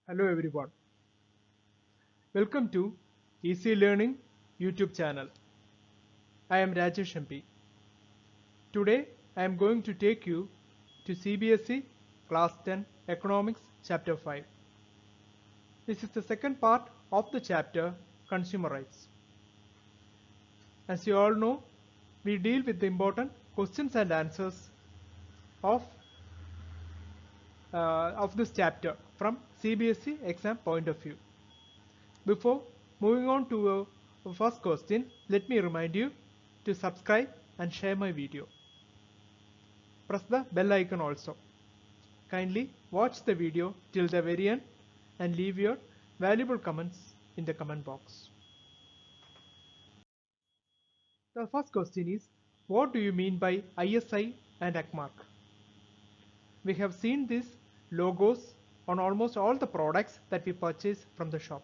Hello everyone. Welcome to Easy Learning YouTube channel. I am Rajesh MP. Today I am going to take you to CBSE Class 10 Economics Chapter 5. This is the second part of the chapter Consumer Rights. As you all know, we deal with the important questions and answers of this chapter from CBSE exam point of view. Before moving on to our first question, let me remind you to subscribe and share my video. Press the bell icon also. Kindly watch the video till the very end and leave your valuable comments in the comment box. The first question is, what do you mean by ISI and ACMARC? We have seen these logos on almost all the products that we purchase from the shop.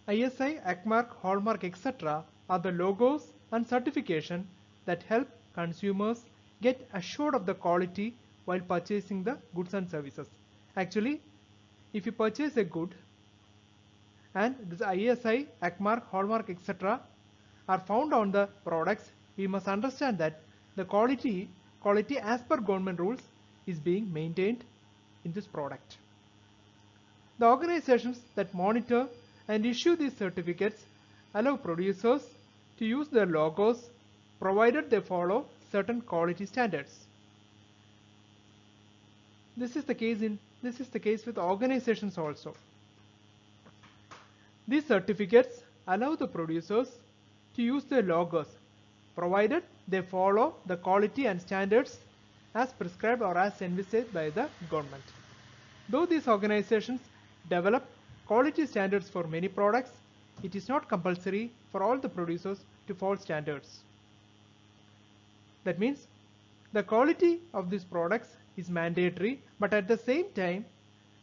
ISI, ACMARC, Hallmark, etc. are the logos and certification that help consumers get assured of the quality while purchasing the goods and services. Actually, if you purchase a good and this ISI, ACMARC, Hallmark, etc. are found on the products, we must understand that the quality as per government rules is being maintained in this product. The organizations that monitor and issue these certificates allow producers to use their logos provided they follow certain quality standards. This is the case with organizations also. These certificates allow the producers to use their logos provided they follow the quality and standards as prescribed or as envisaged by the government. Though these organizations develop quality standards for many products, it is not compulsory for all the producers to follow standards. That means the quality of these products is mandatory, but at the same time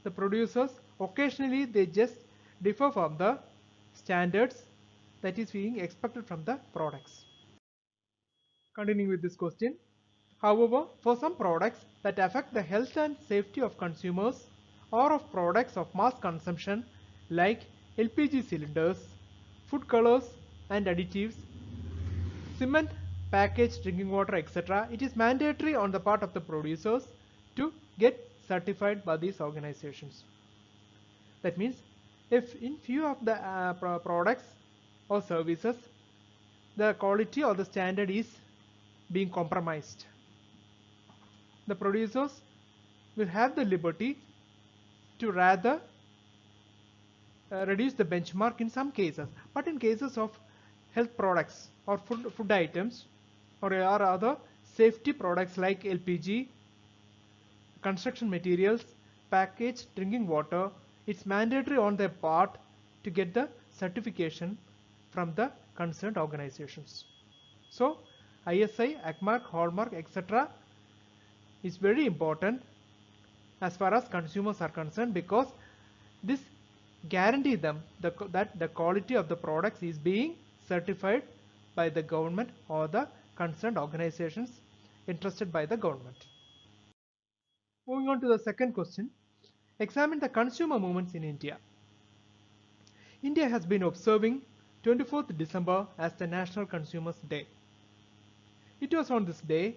the producers occasionally they just differ from the standards that is being expected from the products. Continuing with this question, however, for some products that affect the health and safety of consumers or of products of mass consumption like LPG cylinders, food colors and additives, cement, packaged drinking water, etc., it is mandatory on the part of the producers to get certified by these organizations. That means if in few of the products or services the quality or the standard is being compromised, the producers will have the liberty to rather reduce the benchmark in some cases. But in cases of health products or food items or other safety products like LPG, construction materials, packaged drinking water, it's mandatory on their part to get the certification from the concerned organizations. So ISI, ACMARC, Hallmark, etc. is very important as far as consumers are concerned, because this guarantee them that the quality of the products is being certified by the government or the concerned organizations entrusted by the government. Moving on to the second question, examine the consumer movements in India. India has been observing 24th December as the National Consumers Day. It was on this day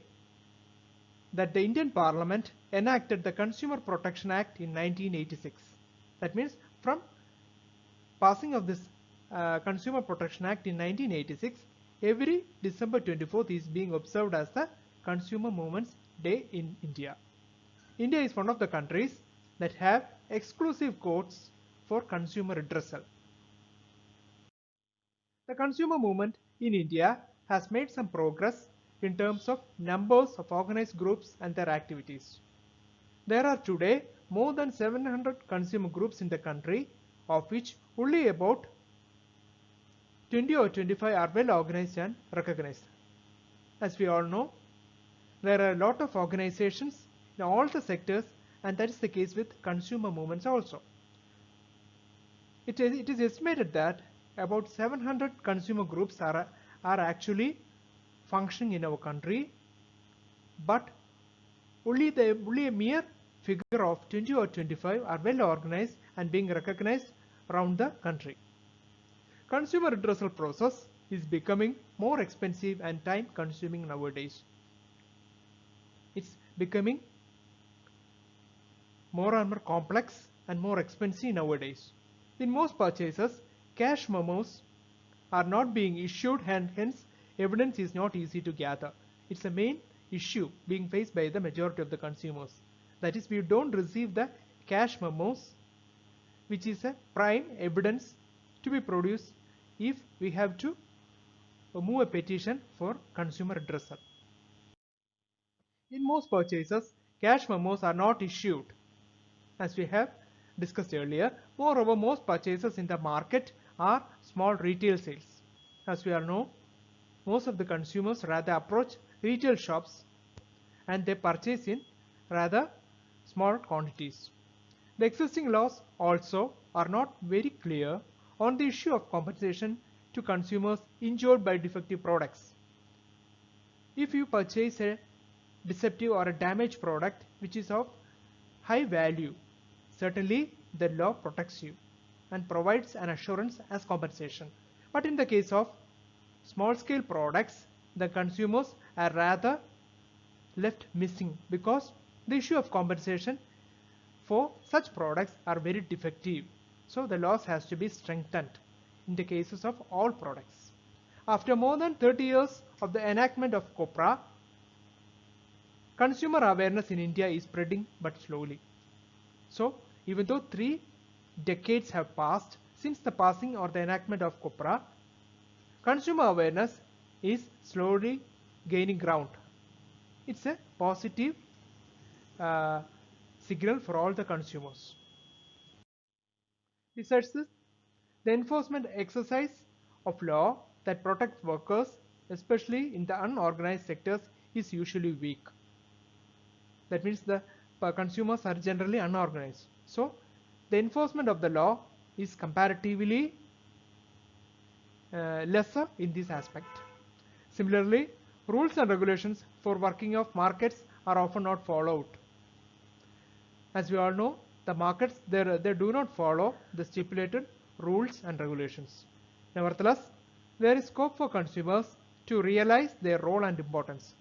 that the Indian Parliament enacted the Consumer Protection Act in 1986. That means from passing of this Consumer Protection Act in 1986, every December 24th is being observed as the Consumer Movements Day in India. India is one of the countries that have exclusive courts for consumer redressal. The consumer movement in India has made some progress in terms of numbers of organized groups and their activities. There are today more than 700 consumer groups in the country, of which only about 20 or 25 are well organized and recognized. As we all know, there are a lot of organizations in all the sectors, and that is the case with consumer movements also. It is estimated that about 700 consumer groups are actually functioning in our country, but only a mere figure of 20 or 25 are well organized and being recognized around the country. Consumer redressal process is becoming more expensive and time consuming nowadays. It's becoming more and more complex and more expensive nowadays. In most purchases, cash memos are not being issued and hence evidence is not easy to gather. It's a main issue being faced by the majority of the consumers. That is, we don't receive the cash memos, which is a prime evidence to be produced if we have to move a petition for consumer redressal. In most purchases, cash memos are not issued, as we have discussed earlier. Moreover, most purchases in the market are small retail sales. As we all know, most of the consumers rather approach retail shops and they purchase in rather small quantities. The existing laws also are not very clear on the issue of compensation to consumers injured by defective products. If you purchase a deceptive or a damaged product which is of high value, certainly the law protects you and provides an assurance as compensation. But in the case of small scale products, the consumers are rather left missing because the issue of compensation for such products are very defective. So the laws has to be strengthened in the cases of all products. After more than 30 years of the enactment of COPRA, consumer awareness in India is spreading but slowly. So even though 3 decades have passed since the passing or the enactment of COPRA, consumer awareness is slowly gaining ground. It's a positive signal for all the consumers. Besides this, the enforcement exercise of law that protects workers, especially in the unorganized sectors, is usually weak. That means the consumers are generally unorganized. So the enforcement of the law is comparatively lesser in this aspect. Similarly, rules and regulations for working of markets are often not followed. As we all know, the markets they do not follow the stipulated rules and regulations. Nevertheless, there is scope for consumers to realize their role and importance.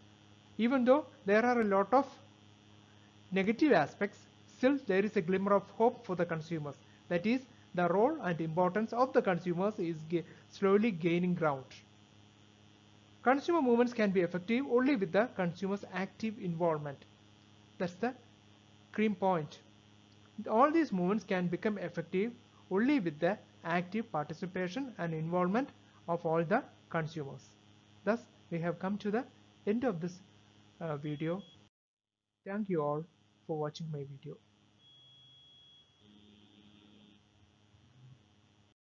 Even though there are a lot of negative aspects, still there is a glimmer of hope for the consumers. That is, the role and importance of the consumers is slowly gaining ground. Consumer movements can be effective only with the consumer's active involvement. That's the cream point. All these movements can become effective only with the active participation and involvement of all the consumers. Thus, we have come to the end of this video. Thank you all for watching my video.